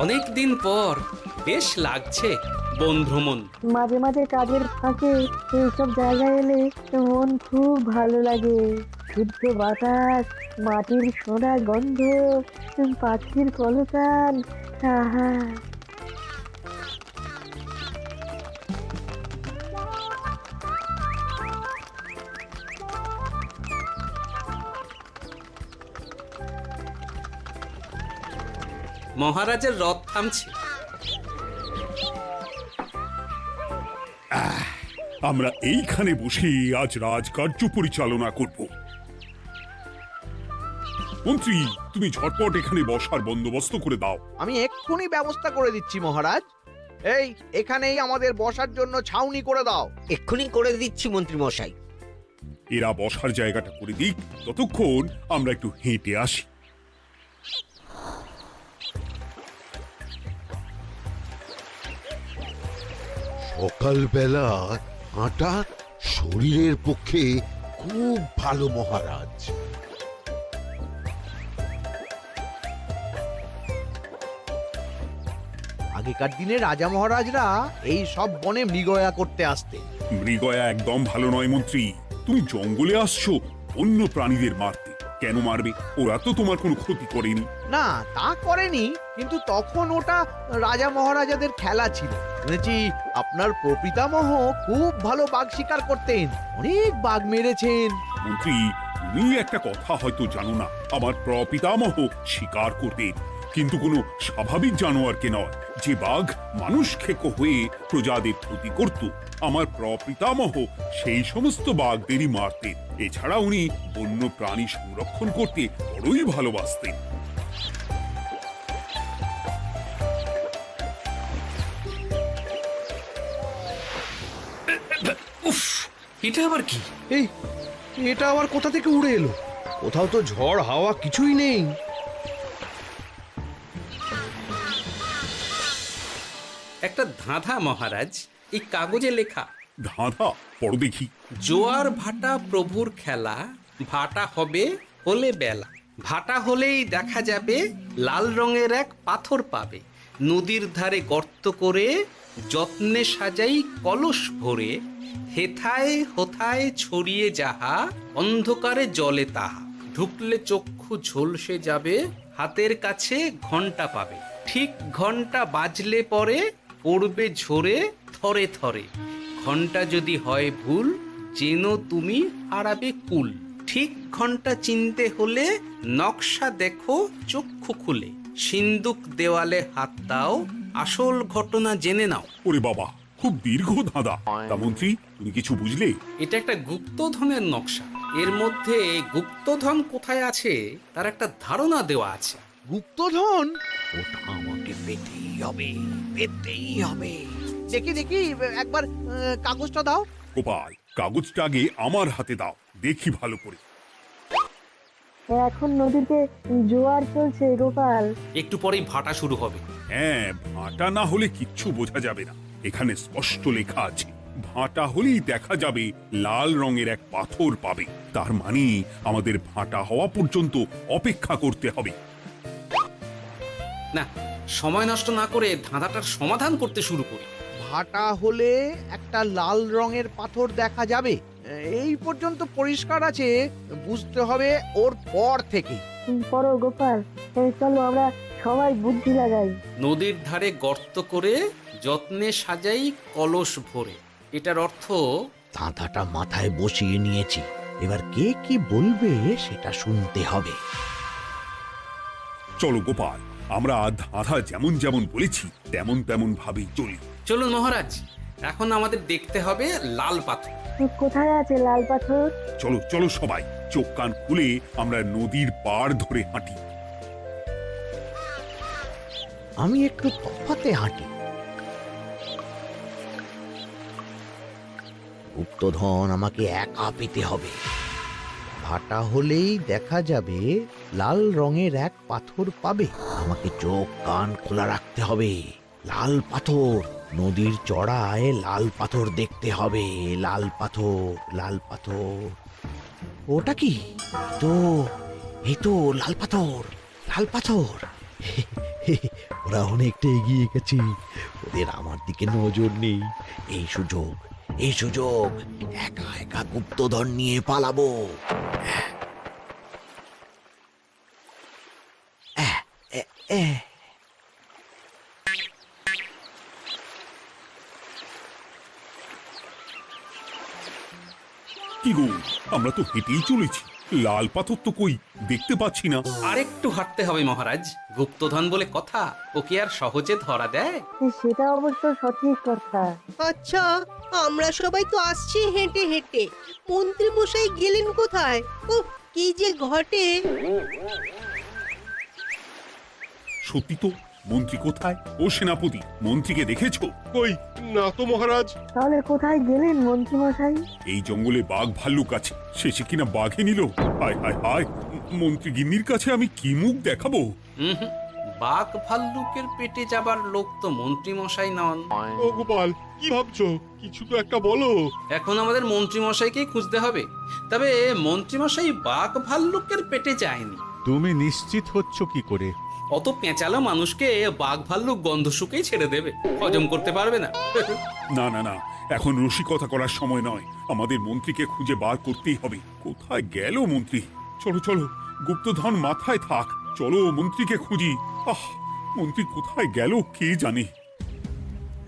অনেক দিন পর বেশ লাগছে বন ভ্রমণ। মাঝে মাঝে কাজের ফাঁকে এইসব জায়গায় এলে মন খুব ভালো লাগে। শুদ্ধ বাতাস, মাটির সোনা গন্ধ, পাখির কলতান, আহা। মহারাজের রথ থামছে। আমরা এইখানে বসে আজ রাজকার্য পরিচালনা করব। মন্ত্রী, তুমি ঝটপট এখানে বসার বন্দোবস্ত করে দাও। আমি এক্ষুনি ব্যবস্থা করে দিচ্ছি মহারাজ। এই এখানেই আমাদের বসার জন্য ছাউনি করে দাও। এক্ষুনি করে দিচ্ছি মন্ত্রী মশাই। এরা বসার জায়গাটা করে দিক, ততক্ষণ আমরা একটু হেঁটে আসি। সকালবেলা হাঁটা শরীরের পক্ষে খুব ভালো মহারাজ। আগেকার দিনে রাজা মহারাজরা এই সব বনে মৃগয়া করতে আসতেন। মৃগয়া একদম ভালো নয় মন্ত্রী। তুমি জঙ্গলে আসছো অন্য প্রাণীদের মারতে। কেন মারবে? ওরা তো তোমার কোনো ক্ষতি করেনি। না, তা করেনি, কিন্তু তখন ওটা রাজা মহারাজাদের খেলা ছিল। শুনেছি আপনার প্রপিতামহ খুব ভালো বাঘ শিকার করতেন, অনেক বাঘ মেরেছেন। মন্ত্রী, তুমি একটা কথা হয়তো জানো না। আমার প্রপিতামহ শিকার করতেন, কিন্তু কোনো স্বাভাবিক জানোয়ারকে নয়, যে বাঘ মানুষ খেকো হয়ে প্রজাদের ক্ষতি করত। আমার প্রপিতামহ সেই সমস্ত বাঘদেরই মারতেন। এছাড়া উনি বন্য প্রাণী সংরক্ষণ করতে বড়ই ভালোবাসতেন। উফ, এটা আবার কি? এই এটা আবার কোথা থেকে উড়ে এলো? কোথাও তো ঝড় হাওয়া কিছুই নেই। একটা ধাঁধা মহারাজ, এই কাগজে লেখা। ধাঁধা? পড়ো দেখি। জোয়ার ভাটা প্রভুর খেলা, ভাটা হবে হলে বেলা, ভাটা হলেই দেখা যাবে লাল রঙের এক পাথর পাবে, নদীর ধারে গর্ত করে যত্নে সাজাই কলস ভরে, হেথায় হোথায় ছড়িয়ে যাহা অন্ধকারে জলে তাহা, ঢুকলে চক্ষু ঝলসে যাবে, হাতের কাছে ঘন্টা পাবে, ঠিক ঘন্টা বাজলে পরে পড়বে ঝরে থরে থরে, ঘন্টা যদি হয় ভুল যেন তুমি হারাবে কুল, ঠিক ঘন্টা চিনতে হলে নকশা দেখো চক্ষু খুলে, সিন্দুক দেওয়ালে হাত দাও আসল ঘটনা জেনে নাও। ওরে বাবা, খুব দীর্ঘ ধাঁধা। তা মন্ত্রী, তুমি কিছু বুঝলে? এটা একটা গুপ্তধনের নকশা। এর মধ্যে গুপ্তধন কোথায় আছে তার একটা ধারণা দেওয়া আছে। গুপ্তধন? ওটা আমাকে পেতেই হবে, পেতেই হবে। দেখি দেখি একবার কাগজটা দাও। গোপাল, কাগজটা আগে আমার হাতে দাও, দেখি ভালো করে। এখন নদীতে জোয়ার চলছে গোপাল। একটু পরেই ভাটা শুরু হবে। হ্যাঁ, ভাটা না হলে কিচ্ছু বোঝা যাবে না। এখানে স্পষ্ট লেখা আছে, ভাটা হলেই দেখা যাবে লাল রঙের এক পাথর পাবে। তার মানে আমাদের ভাটা হওয়া পর্যন্ত অপেক্ষা করতে হবে। না, সময় নষ্ট না করে ধাঁধাটার সমাধান করতে শুরু করি। ভাটা হলে একটা লাল রঙের পাথর দেখা যাবে, এই পর্যন্ত পরিষ্কার আছে। বুঝতে হবে ওর পর থেকে। পড়ো গোপাল, চলো আমরা সবাই বুদ্ধি লাগাই। নদীর ধারে গর্ত করে যত্নে সাজাই কলস ভরে। এটার অর্থ ধাঁধাটা মাথায় বসিয়ে নিয়েছি, এবার কে কি বলবে সেটা শুনতে হবে। চলো গোপাল, আমরা ধাঁধা যেমন যেমন বলেছি তেমন তেমন ভাবেই চলি। চলুন মহারাজ, এখন আমাদের দেখতে হবে লাল পাথর। কোথায় আছে লাল পাথর? চলো চলো সবাই, চোখ কান খুলে আমরা নদীর পাড় ধরে হাঁটি। আমি একটু তফাতে হাঁটি। গুপ্তধন আমাকে একা পেতে হবে। ভাটা হলেই দেখা যাবে লাল রঙের এক পাথর পাবে। আমাকে চোখ কান খোলা রাখতে হবে। লাল পাথর, নদীর চড়ায় লাল পাথর দেখতে হবে। লাল পাথর, লাল পাথর। ওটা কি? তো এই তো লাল পাথর, লাল পাথর। ওরা অনেকটা এগিয়ে গেছে, ওদের আমার দিকে নজর নেই। এই সুযোগ, এই সুযোগ, একা একা গুপ্তধন নিয়ে পালাবো। কি গো, আমরা তো হেঁটেই চলেছি, লাল পাথর তো কই দেখতে পাচ্ছি না। আরেকটু হাঁটতে হবে মহারাজ, গুপ্তধন বলে কথা, ওকে আর সহজে ধরা দেয়? সেটা অবশ্য সঠিক কথা। আচ্ছা, আমরা সবাই তো আসছি হেঁটে হেঁটে, মন্ত্রী মশাই গেলেন কোথায়? ও কি যে ঘটে! সত্যি তো, মন্ত্রী কোথায়? ও সেনাপতি, মন্ত্রীকে দেখেছো? কই না তো মহারাজ। তাহলে কোথায় গেলেন মন্ত্রী মশাই? এই জঙ্গলে বাঘ ভাল্লুক আছে, শেষে কিনা বাঘে নিল। হায় হায় হায়, মন্ত্রী গিন্নির কাছে আমি কি মুখ দেখাবো? হুম, বাঘ ভাল্লুকের পেটে যাবার লোক তো মন্ত্রী মশাই নন। ও গোপাল, কি ভাবছো? কিছু তো একটা বলো। এখন আমাদের মন্ত্রী মশাইকেই খুঁজতে হবে। তবে মন্ত্রী মশাই বাঘ ভাল্লুকের পেটে যায়নি। তুমি নিশ্চিত হচ্ছ কি করে? অত পেঁচালো মানুষকে বাঘ ভাল্লুক গন্ধ শুকেই ছেড়ে দেবে, হজম করতে পারবে না। না না না, এখন রসিকতা করার সময় নয়, আমাদের মন্ত্রীকে খুঁজে বার করতেই হবে। কোথায় গেল মন্ত্রী? চলো চলো, গুপ্তধন মাথায় থাক, চলো মন্ত্রীকে খুঁজি। আহ, মন্ত্রী কোথায় গেল কে জানে।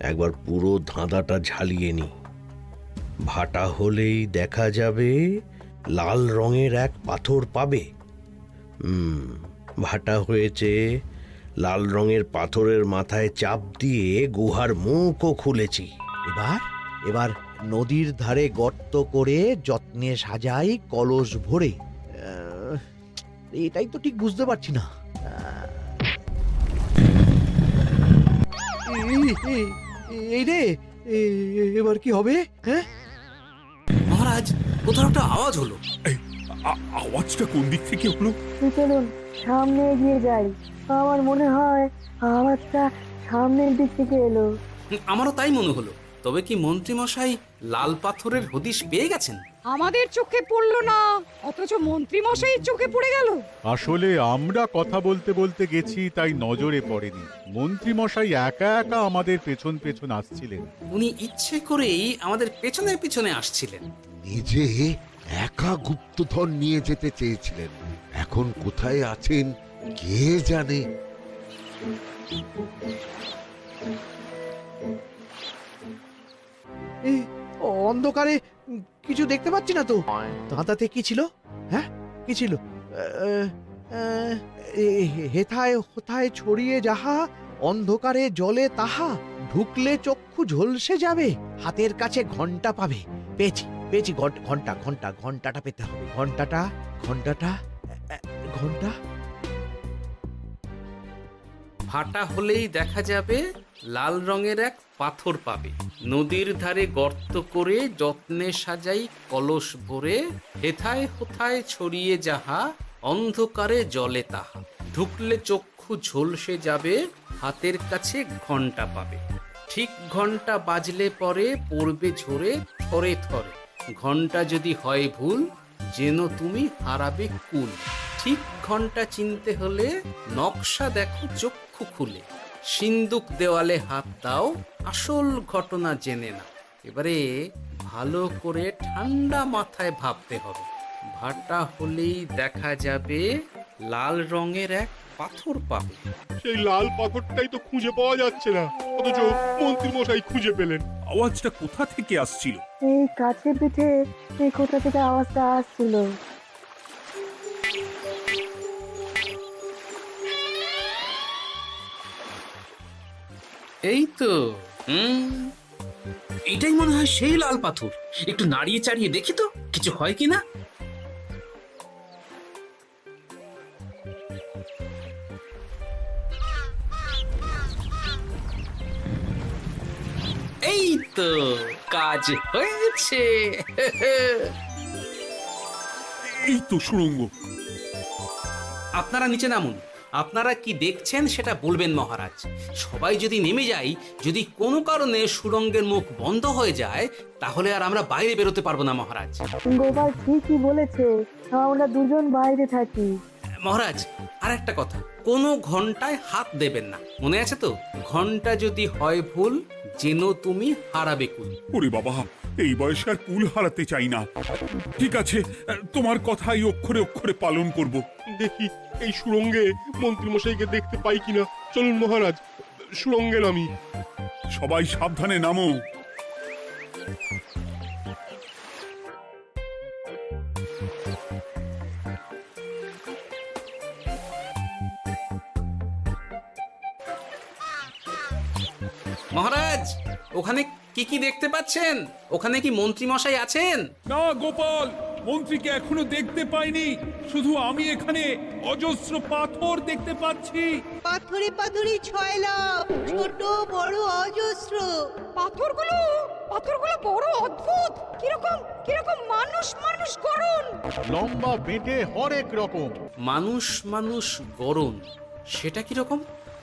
একবার পুরো ধাঁধাটা ঝালিয়ে নি। ভাটা হলেই দেখা যাবে লাল রঙের এক পাথর পাবে। ভাটা হয়েছে, লাল রঙের পাথরের মাথায় চাপ দিয়ে গুহার মুখও খুলেছি। এবার এবার নদীর ধারে গর্ত করে যত্নে সাজাই কলস ভরে। এটাই তো ঠিক বুঝতে পারছি না। এই রে, এবার কি হবে? হ্যাঁ মহারাজ, কোথাও একটা আওয়াজ হলো। এই, আওয়াজটা কোন দিক থেকে হলো? চলুন সামনে এগিয়ে যাই। আমার মনে হয় আওয়াজটা সামনের দিক থেকে এলো। আমারও তাই মনে হলো। তবে কি মন্ত্রী মশাই লাল পাথরের হদিশ পেয়ে গেছেন? আমাদের চোখে পড়লো না, অথচ মন্ত্রী মশাইয়ের চোখে পড়ে গেল। আসলে আমরা কথা বলতে বলতে গেছি, তাই নজরে পড়েনি। মন্ত্রী মশাই একা একা আমাদের পেছন পেছন আসছিলেন। উনি ইচ্ছে করেই আমাদের পেছনে পেছনে আসছিলেন। নিজে একা গুপ্তধন নিয়ে যেতে চেয়েছিলেন, এখন কোথায় আছেন কে জানে। অন্ধকারে কিছু দেখতে পাচ্ছি না তো। দাঁতাতে কি ছিল? হ্যাঁ, কি ছিল? হেথায় হোথায় ছড়িয়ে যাহা, অন্ধকারে জলে তাহা, ঢুকলে চক্ষু ঝলসে যাবে, হাতের কাছে ঘন্টা পাবে। পেয়েছি পেয়েছি, ঘন্টা ঘন্টা ঘন্টাটা পেতে হবে। ঘন্টাটা ঘন্টাটা ঘন্টা। ভাটা হলেই দেখা যাবে লাল রঙের এক পাথর পাবে, নদীর ধারে গর্ত করে যত্নে সাজাই কলস ভরে, হেথায় হোথায় ছড়িয়ে যাহা, অন্ধকারে জলে তাহা, ঢুকলে চক্ষু ঝলসে যাবে, হাতের কাছে ঘন্টা পাবে। ঠিক ঘন্টা বাজলে পরে পড়বে ঝরে থরে থরে, ঘন্টা যদি হয় ভুল যেন তুমি হারাবে কুল। ঠিক ঘন্টা চিনতে হলে নকশা দেখো চক্ষু খুলে, সিন্দুক দেওয়ালে হাত দাও আসল ঘটনা জেনে না। এবারে ভালো করে ঠান্ডা মাথায় ভাবতে হবে। ভাটা হলেই দেখা যাবে লাল রঙের এক পাথর পাবে। সেই লাল পাথরটাই তো খুঁজে পাওয়া যাচ্ছে না, অথচ মন্ত্রী মশাই খুঁজে পেলেন। আওয়াজটা কোথা থেকে আসছিল? এই কাছে পিঠে এই কোথা থেকে আওয়াজটা আসছিল। এই তো, এটাই মনে হয় সেই লাল পাথর। একটু নাড়িয়ে চাড়িয়ে দেখি তো কিছু হয় কিনা। এই তো, কাজ হয়েছে। এই তো সুড়ঙ্গ। আপনারা নিচে নামুন। আপনারা কি দেখছেন সেটা বলবেন মহারাজ। সবাই যদি নেমে যাই, যদি কোনো কারণে সুড়ঙ্গের মুখ বন্ধ হয়ে যায়, তাহলে আর আমরা বাইরে বেরোতে পারবো না মহারাজ। গোপাল ঠিকই বলেছে, আমরা দুজন বাইরে থাকি। মহারাজ আর একটা কথা, কোনো ঘন্টায় হাত দেবেন না, মনে আছে তো? ঘন্টা যদি হয় ভুল, যেন তুমি হারাবে কুল। ওরে বাবা, এই বয়সে আর কুল হারাতে চাই না। ঠিক আছে, তোমার কথাই অক্ষরে অক্ষরে পালন করব। দেখি এই সুরঙ্গে মন্ত্রীমশাইকে দেখতে পাই কিনা। চলুন মহারাজ, সুরঙ্গে নামি। সবাই সাবধানে নামো। মহারাজ, ওখানে কি কি দেখতে পাচ্ছেন? ওখানে কি মন্ত্রী মশাই আছেন? না গোপাল, মন্ত্রীকে এখনো দেখতে পাইনি। শুধু আমি এখানে অজস্র পাথর দেখতে পাচ্ছি। পাথরে পাথরে ছয় লাভ, ছোট বড় অজস্র। পাথরগুলো বড় অদ্ভুত, কিরকম কিরকম মানুষ মানুষ গড়ন। লম্বা বেঁটে হরেক রকম। মানুষ মানুষ গরম, সেটা কি রকম?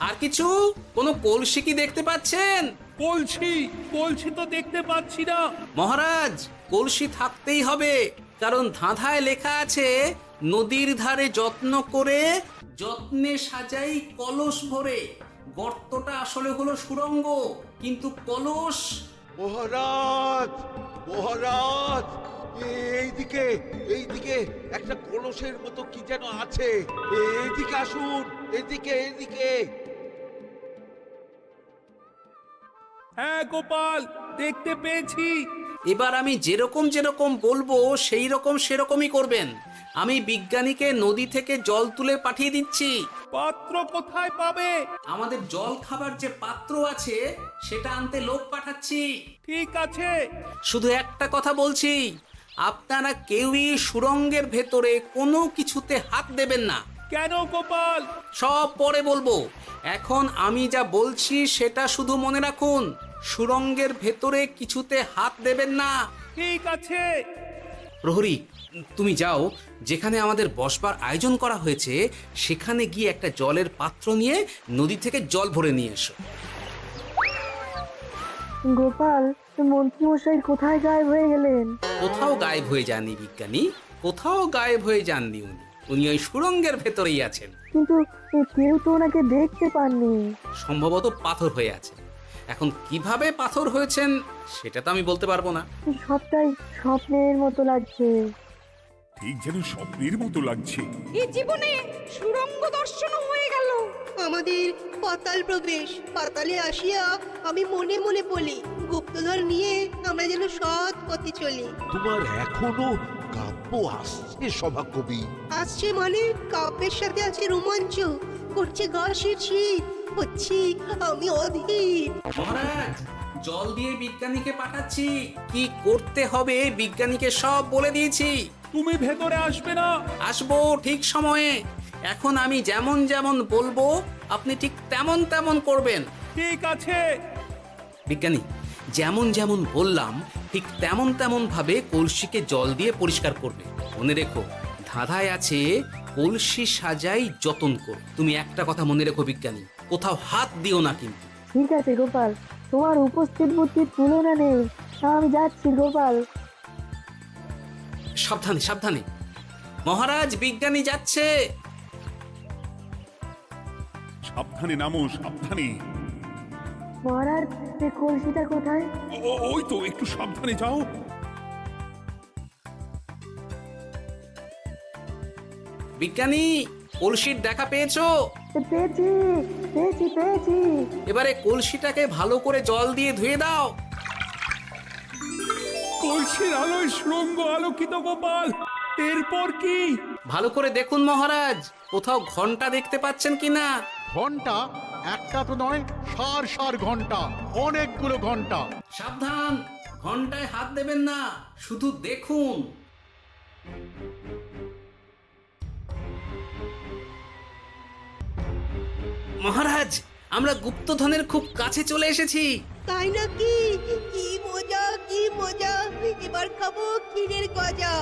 আর কিছু? কোনো কলসি কি দেখতে পাচ্ছেন? কলসি তো দেখতে পাচ্ছি না। মহারাজ, কলসি থাকতেই হবে, কারণ ধাঁধায় লেখা আছে নদীর ধারে যত্ন করে যত্নে সাজাই কলস ভরে। গর্তটা আসলে হলো সুড়ঙ্গ, কিন্তু কলস। মহারাজ, মহারাজ, এইদিকে এইদিকে একটা কলসের মতো কি যেন আছে। এইদিকে আসুন, এদিকে এদিকে। হ্যাঁ গোপাল, দেখতে পেয়েছি। এবার আমি যেরকম যেরকম বলবো সেই রকম সেরকমই করবেন। আমি বিজ্ঞানীকে নদী থেকে জল তুলে পাঠিয়ে দিচ্ছি। পাত্র কোথায় পাবে? আমাদের জল খাবার যে পাত্র আছে সেটা আনতে লোক পাঠাচ্ছি। ঠিক আছে। শুধু একটা কথা বলছি, আপনারা কেউই সুড়ঙ্গের ভেতরে কোনো কিছুতে হাত দেবেন না। কেন গোপাল? সব পরে বলবো, এখন আমি যা বলছি সেটা শুধু মনে রাখুন। সুড়ঙ্গের ভেতরে কিছুতে হাত দেবেন না। ঠিক আছে। প্রহরী, তুমি যাও, যেখানে আমাদের বসবার আয়োজন করা হয়েছে সেখানে গিয়ে একটা জলের পাত্র নিয়ে নদী থেকে জল ভরে নিয়ে এসো। গোপাল, মন্ত্রীমশাই কোথায় গায়েব হয়ে গেলেন? কোথাও গায়েব হয়ে যাননি বিজ্ঞানী, কোথাও গায়েব হয়ে যাননি উনি। উনি ওই সুড়ঙ্গের ভেতরেই আছেন। কিন্তু কেউ তো ওনাকে দেখতে পাননি। সম্ভবত পাথর হয়ে আছে। এখন কিভাবে পাথর হয়েছেন সেটা তো আমি বলতে পারবো না। সবটাই স্বপ্নের মতো লাগছে। ঠিক যেন স্বপ্নের মতো লাগছে। এই জীবনে সুরঙ্গ দর্শন হয়ে গেল। আমাদের পাতাল প্রবেশ। পাতালে আসিয়া আমি মনে মনে বলি, গুপ্তধন নিয়ে আমরা যেন সৎ পথে চলি। তোমার এখনো কাব্য আসছে সভাকবি? আসছে মানে কাব্যের সাথে আছে রোমাঞ্চ, করছে গা শীত, হচ্ছি আমি অধীর। মহারাজ, জল দিয়ে বিজ্ঞানীকে পাঠাচ্ছি। কি করতে হবে বিজ্ঞানীকে সব বলে দিয়েছি। তুমি ভেতরে আসবে না? আসবো ঠিক সময়ে। এখন আমি যেমন যেমন বলবো আপনি ঠিক তেমন তেমন করবেন। ঠিক আছে। বিজ্ঞানী, যেমন যেমন বললাম ঠিক তেমন তেমন ভাবে কলসিকে জল দিয়ে পরিষ্কার করবে। মনে রেখো, ধাঁধায় আছে কলসি সাজাই যতন কর। তুমি একটা কথা মনে রেখো বিজ্ঞানী, কোথাও হাত দিও না কিন্তু। ঠিক আছে গোপাল, তোমার উপস্থিত বুদ্ধির তুলনা নেই। আমি যাচ্ছি গোপাল। সাবধানে সাবধানে। মহারাজ, বিজ্ঞানী যাচ্ছে। সাবধানে নামো, সাবধানে। মহারাজ, এই কলসিটা কোথায়? ওই তো, একটু সাবধানে যাও। বিজ্ঞানী, কলসির দেখা পেয়েছো? পেয়েছি পেয়েছি পেয়েছি। এবারে কলসিটাকে ভালো করে জল দিয়ে ধুয়ে দাও। কলসির আলোয় সুড়ঙ্গ আলোকিত গোপাল। এরপর কি? ভালো করে দেখুন মহারাজ, কোথাও ঘন্টা দেখতে পাচ্ছেন কিনা। ঘন্টা? একটা তো নয়, সার সার ঘন্টা, অনেকগুলো ঘন্টা। সাবধান, ঘন্টায় হাত দেবেন না, শুধু দেখুন। মহারাজ, আমরা গুপ্তধনের খুব কাছে চলে এসেছি। তাই নাকি? কি মজা কি মজা, এবার খাবো ক্ষীরের গজা।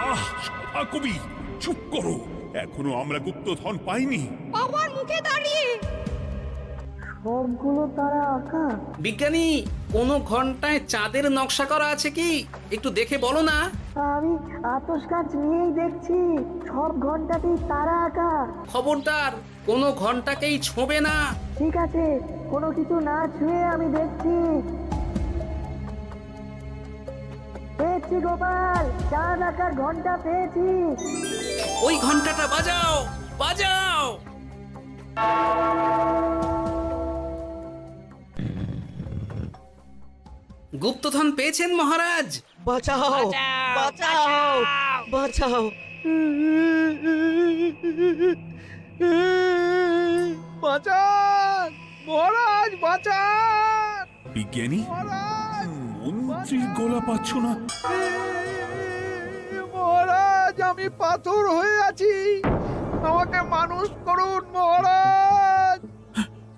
আহ, সভাকবি চুপ করো। এখনো আমরা গুপ্তধন পাইনি। বাবার মুখে দাঁড়িয়ে সবগুলো তারা আঁকা। বিজ্ঞানী, কোনো ঘন্টায় চাঁদের নকশা করা আছে কি? একটু দেখে বলো না। আমি আতস কাজ নিয়েই দেখছি, সব ঘন্টাতেই তারা আঁকা। খবরদার, কোনো ঘন্টাকেই ছোঁবে না। ঠিক আছে, কোনো কিছু না ছুঁয়ে আমি দেখছি। পেয়েছি গোপাল, চাঁদ আঁকার ঘন্টা পেয়েছি। ওই ঘন্টাটা বাজাও, বাজাও। গুপ্তধন পেয়েছেন মহারাজ? বাঁচাও বাঁচাও বাঁচাও বাঁচান মহারাজ, বাঁচান বিজ্ঞানী, মহারাজ, মন্ত্রীর গলা পাচ্ছ না? মহারাজ, আমি পাথর হয়ে আছি, আমাকে মানুষ করুন মহারাজ।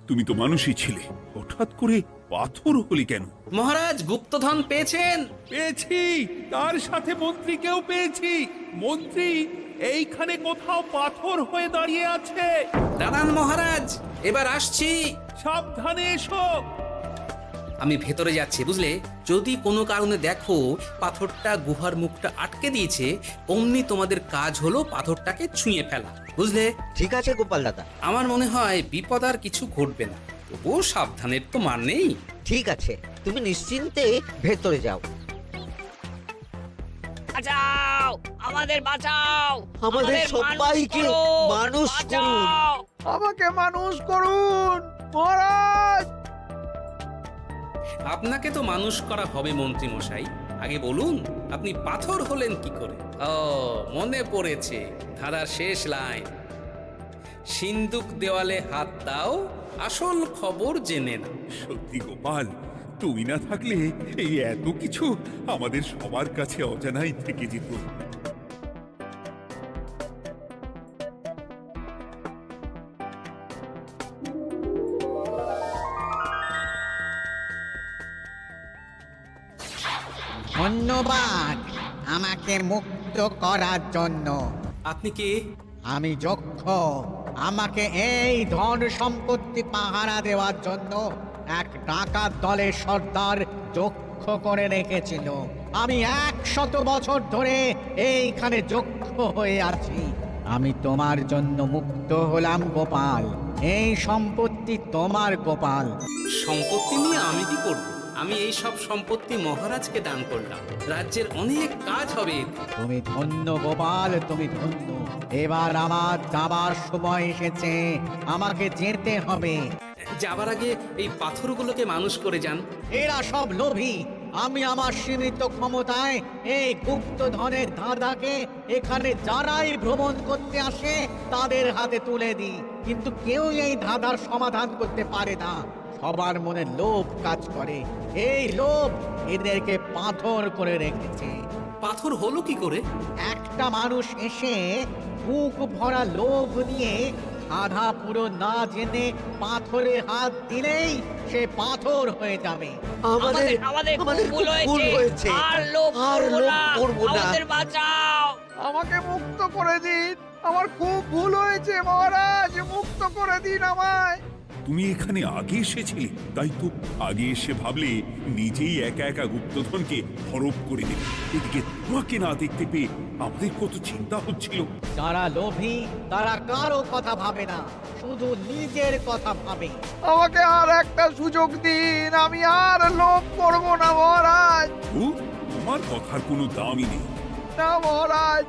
তুমি তো মানুষই ছিলে, হঠাৎ করে পাথর হলি কেন? মহারাজ, গুপ্তধন পেয়েছেন? পেয়েছি, তার সাথে মন্ত্রীকেও পেয়েছি। মন্ত্রী এইখানে কোথাও পাথর হয়ে দাঁড়িয়ে আছে। দাঁড়ান মহারাজ, এবার আসছি। সাবধানে এসো। আমি ভেতরে যাচ্ছি, বুঝলে? যদি কোনো কারণে দেখো পাথরটা গুহার মুখটা আটকে দিয়েছে, অমনি তোমাদের কাজ হলো পাথরটাকে ছুঁয়ে ফেলা, বুঝলে? ঠিক আছে গোপাল দাদা, আমার মনে হয় বিপদ আর কিছু ঘটবে না, তবুও সাবধানের তো মান নেই। ঠিক আছে, তুমি নিশ্চিন্তে ভেতরে যাও। বাঁচাও, আমাদের বাঁচাও, আমাদের সবাইকে মানুষ করুন। আমাকে মানুষ করুন মহারাজ। আপনাকে তো মানুষ করা হবে মন্ত্রী মশাই। আগে বলুন, আপনি পাথর হলেন কি করে? ও, মনে পড়েছে, ধারার শেষ লাইন। সিন্দুক দেওয়ালে হাত দাও, আসল খবর জেনে না। সত্যি গোপাল, তুমি না থাকলে এই এত কিছু আমাদের সবার কাছে অজানাই থেকে যেত। ধন্যবাদ আমাকে মুক্ত করার জন্য। আপনি কে? আমি যক্ষ। আমাকে এই ধন সম্পত্তি পাহারা দেওয়ার জন্য এক ডাকাত দলের সর্দার যক্ষ করে রেখেছিল। আমি 100 বছর ধরে এইখানে যক্ষ হয়ে আছি। আমি তোমার জন্য মুক্ত হলাম গোপাল। এই সম্পত্তি তোমার গোপাল। সম্পত্তি নিয়ে আমি কি করব? আমি এই সব সম্পত্তি মহারাজকে দান করলাম, রাজ্যের অনেক কাজ হবে এতে। তুমি ধন্য গোপাল, তুমি ধন্য। এবার আমার যাবার সময় এসেছে, আমাকে যেতে হবে। যাবার আগে এই পাথরগুলোকে মানুষ করে যান। এরা সব লোভী। আমি আমার সীমিত ক্ষমতায় এই গুপ্তধনের ধাঁধাকে এখানে যারাই ভ্রমণ করতে আসে তাদের হাতে তুলে দিই, কিন্তু কেউ এই ধাঁধার সমাধান করতে পারে না। সবার মনে লোভ কাজ করে, এই লোভ এদেরকে পাথর করে রেখেছে। পাথর হলো কি করে? একটা মানুষ এসে বুক ভরা লোভ নিয়ে আধা পুরো না জেনে পাথরে হাত দিলেই সে পাথর হয়ে যাবে। আমাদের আমাদের আমাদের ভুল ভুল হয়েছে, আর লোভ আর করবো লোভ না। করবো না। আমাদের বাঁচাও। আমাকে মুক্ত করে দিন, আমার খুব ভুল হয়েছে মহারাজ, মুক্ত করে দিন আমায়। তুমি এখানে আগে এসেছিলে, তাই তো আগে এসে ভাবলে নিজেই একা একা গুপ্তধনকে হরপ করে দেবে। এদিকে তোমাকে না দেখতে পেয়ে আমাদের কত চিন্তা হচ্ছিল। যারা লোভী তারা কারো কথা ভাবে না, শুধু নিজের কথা ভাবে। আমাকে আর একটা সুযোগ দিন, আমি আর লোভ করব না মহারাজ। ও, তোমার কথার কোনো দামই নেই। না মহারাজ,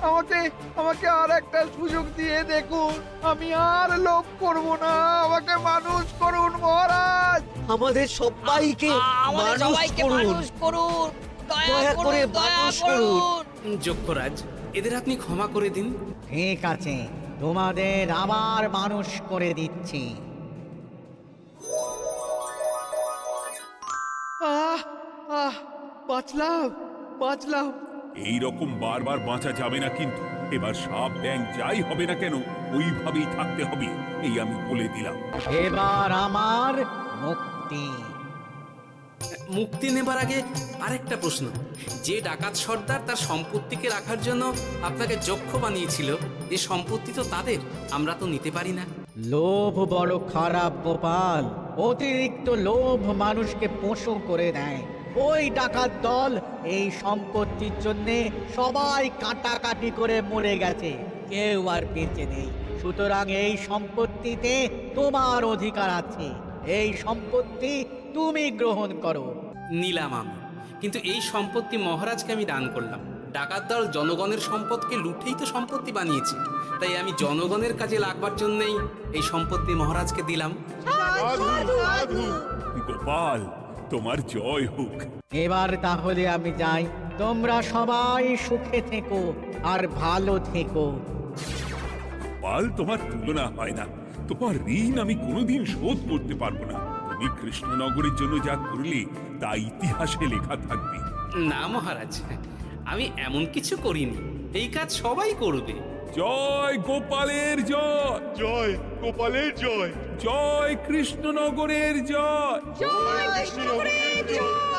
আমাকে আমাকে আর একটা সুযোগ দিয়ে দেখুন, আমি আর লোভ করব না, আমাকে মানুষ করুন মহারাজ। আমাদের সবাইকে আমাদের মানুষ সবাইকে করুন। মানুষ করুন, দয়া দয়া করে করুন, দয়া মানুষ করুন। করুন। যক্ষরাজ, এদের আপনি ক্ষমা করে দিন। ঠিক আছে, তোমাদের আবার মানুষ করে দিচ্ছি। আহ আহ, বাঁচলাম বাঁচলাম। এই রকম বারবার বাঁচা যাবে না, কিন্তু এবার সাপ ব্যাং যাই হবে না কেন ওইভাবেই থাকতে হবে, এই আমি বলে দিলাম। এবার আমার মুক্তি। মুক্তি নেবার আগে আরেকটা প্রশ্ন। যে ডাকাত সর্দার তার সম্পত্তিকে রাখার জন্য আপনাকে যক্ষ বানিয়েছিল, এই সম্পত্তি তো তাদের, আমরা তো নিতে পারি না। লোভ বড় খারাপ গোপাল। অতিরিক্ত লোভ মানুষকে পশু করে দেয়। ওই ডাকাত দল এই সম্পত্তির জন্য সবাই কাটাকাটি করে মরে গেছে, কেউ আর বেঁচে নেই। সুতরাং এই সম্পত্তিতে তোমার অধিকার আছে। এই সম্পত্তি তুমি গ্রহণ করো। নিলাম আমি, কিন্তু এই সম্পত্তি মহারাজকে আমি দান করলাম। ডাকাত দল জনগণের সম্পদকে লুটেই তো সম্পত্তি বানিয়েছে, তাই আমি জনগণের কাজে লাগবার জন্যই এই সম্পত্তি মহারাজকে দিলাম। গোপাল, তোমার জয় হোক। এবার তাহলে আমি যাই। তোমরা সবাই সুখে থেকো আর ভালো থেকো। গোপাল, তোমার তুলনা হয় না। তোমার ঋণ আমি কোনোদিন শোধ করতে পারবো না। তুমি কৃষ্ণনগরের জন্য যা করলে তা ইতিহাসে লেখা থাকবে। না মহারাজ, আমি এমন কিছু করিনি, এই কাজ সবাই করবে। জয় গোপালের জয়, জয় গোপালের জয়, জয় কৃষ্ণনগরের জয়। জয় কৃষ্ণনগরের জয়।